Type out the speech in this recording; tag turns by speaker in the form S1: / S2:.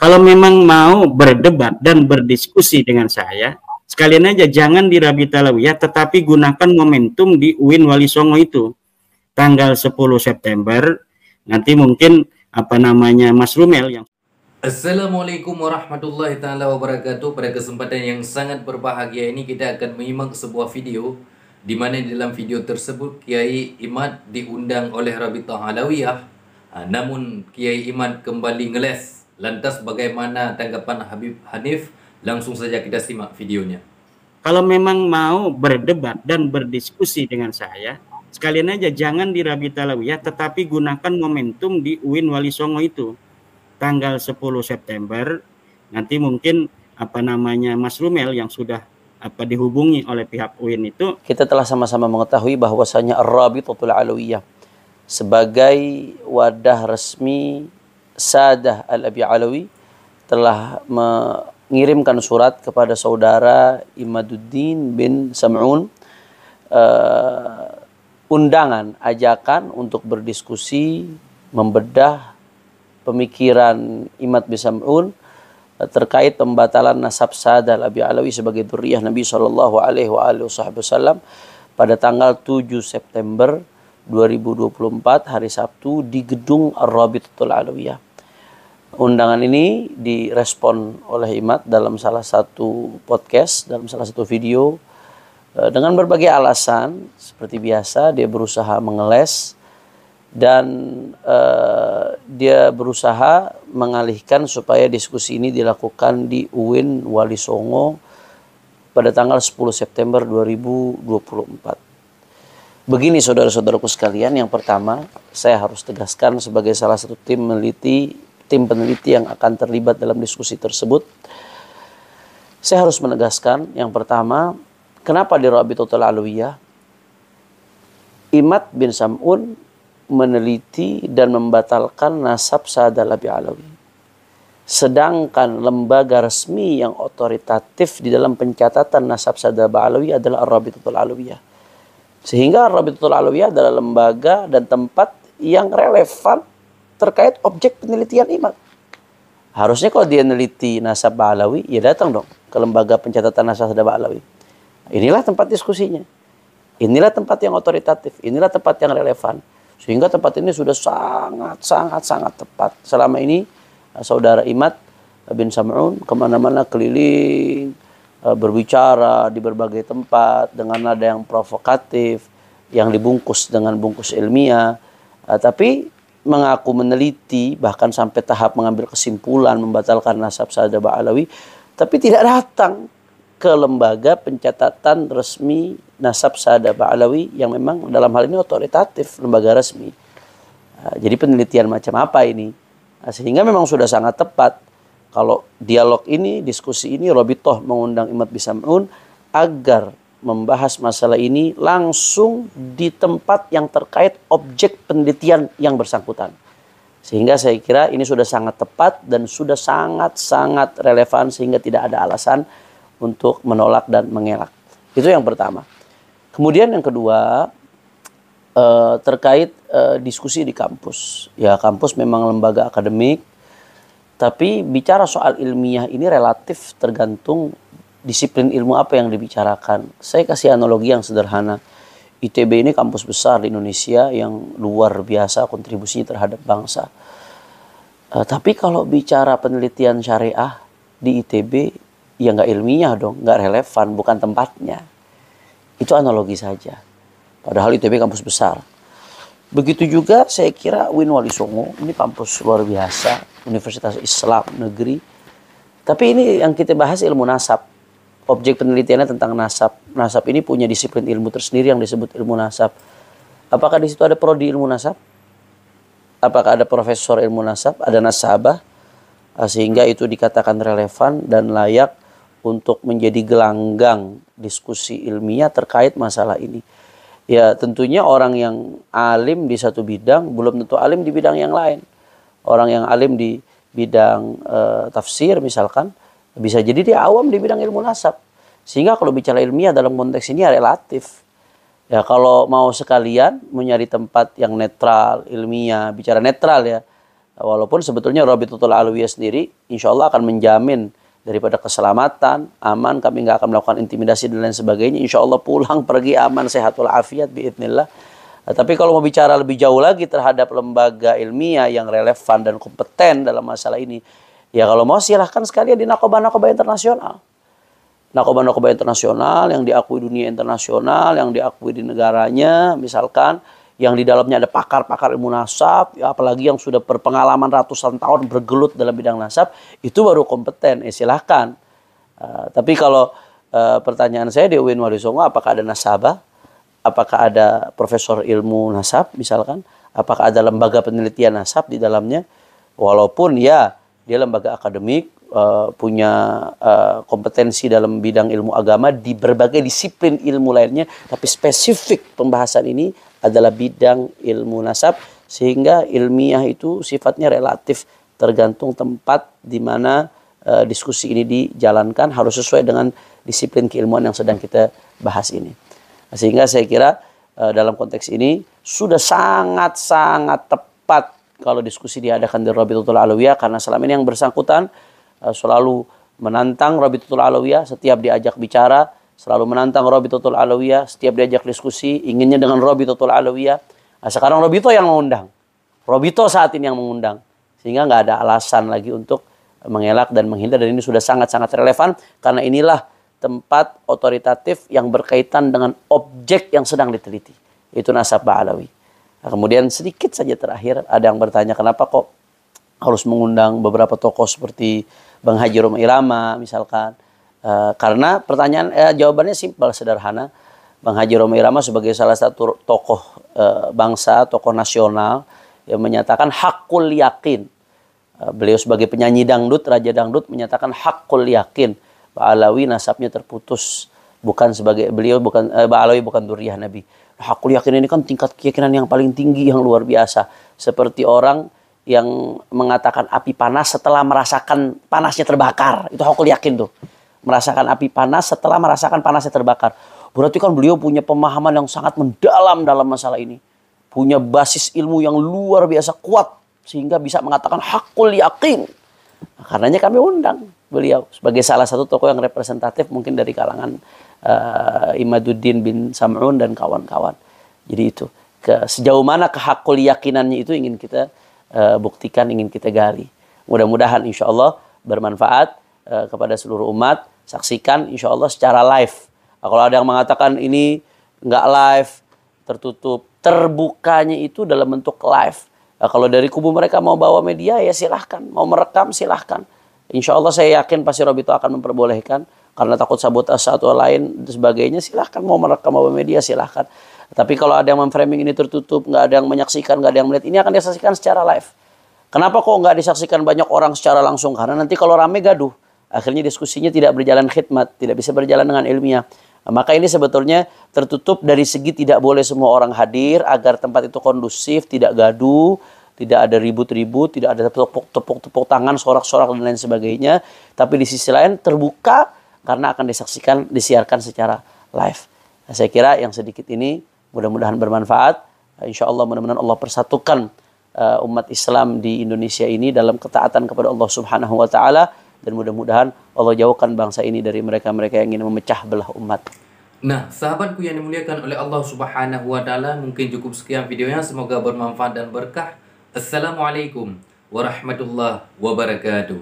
S1: Kalau memang mau berdebat dan berdiskusi dengan saya, sekalian aja jangan di Rabiat Alawiyah, tetapi gunakan momentum di UIN Wali Songo itu. Tanggal 10 September, nanti mungkin Mas Rumel yang...
S2: Assalamualaikum warahmatullahi taala wabarakatuh. Pada kesempatan yang sangat berbahagia ini kita akan menyimak sebuah video di mana di dalam video tersebut Kiai Imad diundang oleh Rabithah Alawiyah. Namun Kiai Imad kembali ngeles. Lantas bagaimana tanggapan Habib Hanif? Langsung saja kita simak videonya.
S1: Kalau memang mau berdebat dan berdiskusi dengan saya, sekalian aja jangan di Rabiat Alawiyah, tetapi gunakan momentum di UIN Wali Songo itu. Tanggal 10 September, nanti mungkin Mas Rumel yang sudah dihubungi oleh pihak UIN itu.
S3: Kita telah sama-sama mengetahui bahwasanya Ar-Rabitatul Alawiyah sebagai wadah resmi Sadah Al-Abi Alawi telah mengirimkan surat kepada saudara Imaduddin bin Sam'un, undangan, ajakan untuk berdiskusi, membedah pemikiran Imad bin Sam'un terkait pembatalan nasab Sadah Al-Abi Alawi sebagai dzurriyyah Nabi sallallahu alaihi wasallam pada tanggal 7 September 2024 hari Sabtu di gedung Ar-Rabitatul Alawiyah. Undangan ini direspon oleh Imad dalam salah satu podcast, dalam salah satu video, dengan berbagai alasan. Seperti biasa dia berusaha mengeles dan dia berusaha mengalihkan supaya diskusi ini dilakukan di UIN Wali Songo pada tanggal 10 September 2024. Begini saudara-saudaraku sekalian, yang pertama saya harus tegaskan sebagai salah satu tim peneliti yang akan terlibat dalam diskusi tersebut. Saya harus menegaskan yang pertama, kenapa di Rabitatul Alawiyah Imad bin Sam'un meneliti dan membatalkan nasab Sadah Al-Abi Alawi, sedangkan lembaga resmi yang otoritatif di dalam pencatatan nasab Sadah Al-Abi Alawi adalah Ar-Rabitatul Alawiyah. Sehingga Ar-Rabitatul Alawiyah adalah lembaga dan tempat yang relevan terkait objek penelitian Imad. Harusnya kalau dia neliti nasab Ba'alawi, ya datang dong ke lembaga pencatatan nasab Ba'alawi. Inilah tempat diskusinya. Inilah tempat yang otoritatif. Inilah tempat yang relevan. Sehingga tempat ini sudah sangat tepat. Selama ini saudara Imad bin Sam'un kemana-mana keliling, berbicara di berbagai tempat dengan nada yang provokatif, yang dibungkus dengan bungkus ilmiah, tapi mengaku meneliti, bahkan sampai tahap mengambil kesimpulan membatalkan nasab Sadah Ba'alawi, tapi tidak datang ke lembaga pencatatan resmi nasab Sadah Ba'alawi yang memang dalam hal ini otoritatif, lembaga resmi. Jadi penelitian macam apa ini? Sehingga memang sudah sangat tepat kalau dialog ini, diskusi ini, Rabithah mengundang Imad bin Sam'un agar membahas masalah ini langsung di tempat yang terkait objek penelitian yang bersangkutan. Sehingga saya kira ini sudah sangat tepat dan sudah sangat relevan sehingga tidak ada alasan untuk menolak dan mengelak. Itu yang pertama. Kemudian yang kedua, terkait diskusi di kampus. Ya, kampus memang lembaga akademik, tapi bicara soal ilmiah ini relatif tergantung disiplin ilmu apa yang dibicarakan. Saya kasih analogi yang sederhana. ITB ini kampus besar di Indonesia yang luar biasa kontribusinya terhadap bangsa. Tapi kalau bicara penelitian syariah di ITB, ya nggak ilmiah dong, nggak relevan, bukan tempatnya. Itu analogi saja. Padahal ITB kampus besar. Begitu juga saya kira UIN Wali Songo, ini kampus luar biasa, Universitas Islam Negeri. Tapi ini yang kita bahas ilmu nasab. Objek penelitiannya tentang nasab. Nasab ini punya disiplin ilmu tersendiri yang disebut ilmu nasab. Apakah di situ ada prodi ilmu nasab? Apakah ada profesor ilmu nasab? Ada nasabah? Sehingga itu dikatakan relevan dan layak untuk menjadi gelanggang diskusi ilmiah terkait masalah ini. Ya tentunya orang yang alim di satu bidang belum tentu alim di bidang yang lain. Orang yang alim di bidang tafsir misalkan, bisa jadi dia awam di bidang ilmu nasab. Sehingga kalau bicara ilmiah dalam konteks ini ya relatif. Ya kalau mau sekalian mencari tempat yang netral, ilmiah, bicara netral ya. Walaupun sebetulnya Rabitatul Alawiyah sendiri insya Allah akan menjamin daripada keselamatan, aman, kami nggak akan melakukan intimidasi dan lain sebagainya. Insya Allah pulang pergi aman, sehat walafiat biidznillah. Tapi kalau mau bicara lebih jauh lagi terhadap lembaga ilmiah yang relevan dan kompeten dalam masalah ini, ya kalau mau silahkan sekalian di nakobah-nakobah internasional. Nakobah-nakobah internasional yang diakui dunia internasional, yang diakui di negaranya, misalkan yang di dalamnya ada pakar-pakar ilmu nasab, ya, apalagi yang sudah berpengalaman ratusan tahun bergelut dalam bidang nasab, itu baru kompeten. Silahkan. Tapi kalau pertanyaan saya di UIN Wali Songo, apakah ada nasabah? Apakah ada profesor ilmu nasab misalkan? Apakah ada lembaga penelitian nasab di dalamnya? Walaupun ya dia lembaga akademik, punya kompetensi dalam bidang ilmu agama di berbagai disiplin ilmu lainnya, tapi spesifik pembahasan ini adalah bidang ilmu nasab, sehingga ilmiah itu sifatnya relatif, tergantung tempat di mana diskusi ini dijalankan, harus sesuai dengan disiplin keilmuan yang sedang kita bahas ini. Sehingga saya kira dalam konteks ini sudah sangat-sangat tepat kalau diskusi diadakan di Rabitatul Alawiyah, karena selama ini yang bersangkutan selalu menantang Rabitatul Alawiyah setiap diajak bicara, selalu menantang Rabitatul Alawiyah setiap diajak diskusi, inginnya dengan Rabitatul Alawiyah. Nah, sekarang Rabito yang mengundang, Rabito saat ini yang mengundang, sehingga nggak ada alasan lagi untuk mengelak dan menghindar, dan ini sudah sangat-sangat relevan karena inilah tempat otoritatif yang berkaitan dengan objek yang sedang diteliti, itu nasabah alawi. Nah, kemudian sedikit saja terakhir, ada yang bertanya kenapa kok harus mengundang beberapa tokoh seperti Bang Haji Roma Irama misalkan. Karena pertanyaan jawabannya simpel, sederhana. Bang Haji Roma Irama sebagai salah satu tokoh bangsa, tokoh nasional yang menyatakan hakul yakin. Beliau sebagai penyanyi dangdut, raja dangdut, menyatakan hakul yakin Pak Alawi nasabnya terputus, bukan sebagai beliau, bukan Pak Alawi bukan dzurriyyah Nabi. Hakul yakin ini kan tingkat keyakinan yang paling tinggi, yang luar biasa. Seperti orang yang mengatakan api panas setelah merasakan panasnya terbakar, itu hakul yakin tuh. Merasakan api panas setelah merasakan panasnya terbakar. Berarti kan beliau punya pemahaman yang sangat mendalam dalam masalah ini. Punya basis ilmu yang luar biasa kuat, sehingga bisa mengatakan hakul yakin. Nah, karenanya kami undang beliau sebagai salah satu tokoh yang representatif mungkin dari kalangan Imaduddin bin Sam'un dan kawan-kawan. Jadi itu. Sejauh mana kehakul yakinannya itu ingin kita buktikan, ingin kita gali. Mudah-mudahan insya Allah bermanfaat kepada seluruh umat. Saksikan insya Allah secara live. Nah, kalau ada yang mengatakan ini nggak live, tertutup, terbukanya itu dalam bentuk live. Nah, kalau dari kubu mereka mau bawa media ya silahkan, mau merekam silahkan. Insya Allah saya yakin pasti Robito akan memperbolehkan, karena takut sabotase atau lain dan sebagainya, silahkan mau merekam bawa media silahkan. Tapi kalau ada yang memframing ini tertutup, nggak ada yang menyaksikan, nggak ada yang melihat, ini akan disaksikan secara live. Kenapa kok nggak disaksikan banyak orang secara langsung? Karena nanti kalau rame gaduh, akhirnya diskusinya tidak berjalan khidmat, tidak bisa berjalan dengan ilmiah. Nah, maka ini sebetulnya tertutup dari segi tidak boleh semua orang hadir, agar tempat itu kondusif, tidak gaduh, tidak ada ribut-ribut, tidak ada tepuk tangan, sorak-sorak dan lain sebagainya. Tapi di sisi lain terbuka karena akan disaksikan, disiarkan secara live. Nah, saya kira yang sedikit ini mudah-mudahan bermanfaat. Insya Allah mudah-mudahan Allah persatukan umat Islam di Indonesia ini dalam ketaatan kepada Allah Subhanahu wa Ta'ala, dan mudah-mudahan Allah jauhkan bangsa ini dari mereka-mereka yang ingin memecah belah umat.
S2: Nah, sahabatku yang dimuliakan oleh Allah Subhanahu wa Ta'ala, mungkin cukup sekian videonya, semoga bermanfaat dan berkah. Assalamualaikum warahmatullahi wabarakatuh.